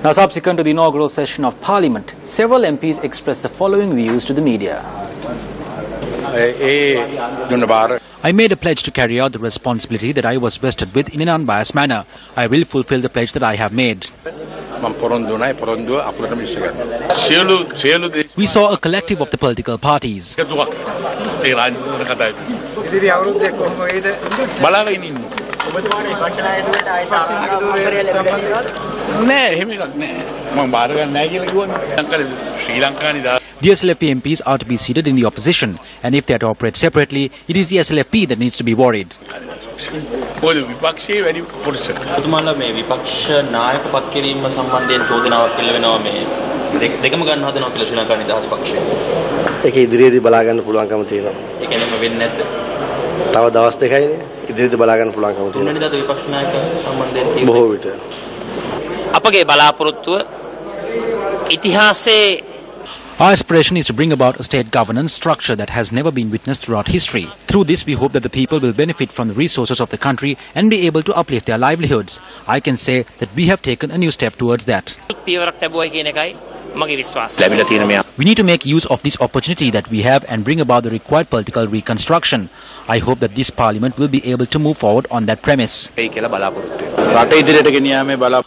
Now, subsequent to the inaugural session of Parliament, several MPs expressed the following views to the media. I made a pledge to carry out the responsibility that I was vested with in an unbiased manner. I will fulfill the pledge that I have made. We saw a collective of the political parties. The SLFP MPs are to be seated in the opposition, and if they are to operate separately, it is the SLFP that needs to be worried. Our aspiration is to bring about a state governance structure that has never been witnessed throughout history. Through this, we hope that the people will benefit from the resources of the country and be able to uplift their livelihoods. I can say that we have taken a new step towards that. We need to make use of this opportunity that we have and bring about the required political reconstruction. I hope that this parliament will be able to move forward on that premise.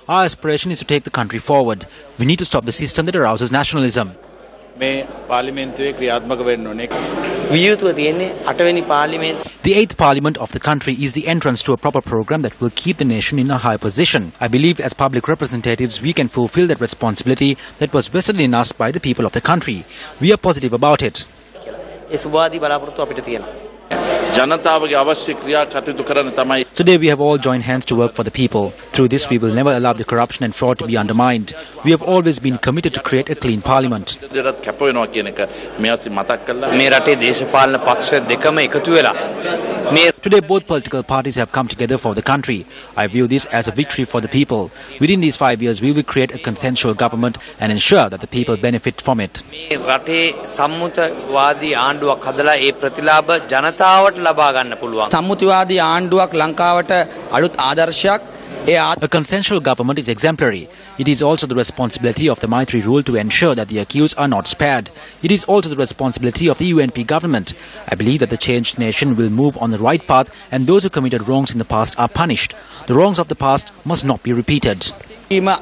Our aspiration is to take the country forward. We need to stop the system that arouses nationalism. The 8th Parliament of the country is the entrance to a proper program that will keep the nation in a high position. I believe as public representatives we can fulfill that responsibility that was vested in us by the people of the country. We are positive about it. Today we have all joined hands to work for the people. Through this we will never allow the corruption and fraud to be undermined. We have always been committed to create a clean parliament. Today both political parties have come together for the country. I view this as a victory for the people. Within these 5 years we will create a consensual government and ensure that the people benefit from it. A consensual government is exemplary. It is also the responsibility of the Maitri rule to ensure that the accused are not spared. It is also the responsibility of the UNP government. I believe that the changed nation will move on the right path and those who committed wrongs in the past are punished. The wrongs of the past must not be repeated. We will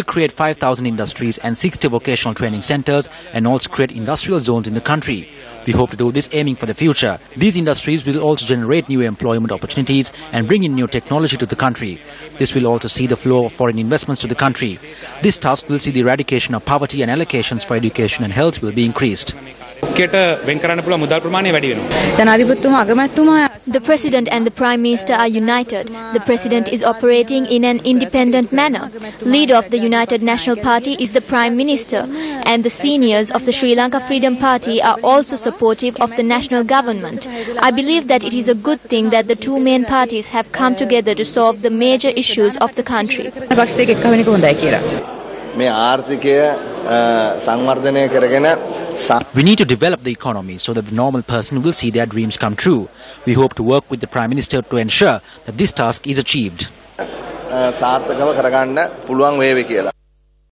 create 5,000 industries and 60 vocational training centers and also create industrial zones in the country. We hope to do this aiming for the future. These industries will also generate new employment opportunities and bring in new technology to the country. This will also see the flow of foreign investments to the country. This task will see the eradication of poverty and allocations for education and health will be increased. The President and the Prime Minister are united. The President is operating in an independent manner. Leader of the United National Party is the Prime Minister, and the seniors of the Sri Lanka Freedom Party are also supportive of the national government. I believe that it is a good thing that the two main parties have come together to solve the major issues of the country. We need to develop the economy so that the normal person will see their dreams come true. We hope to work with the Prime Minister to ensure that this task is achieved.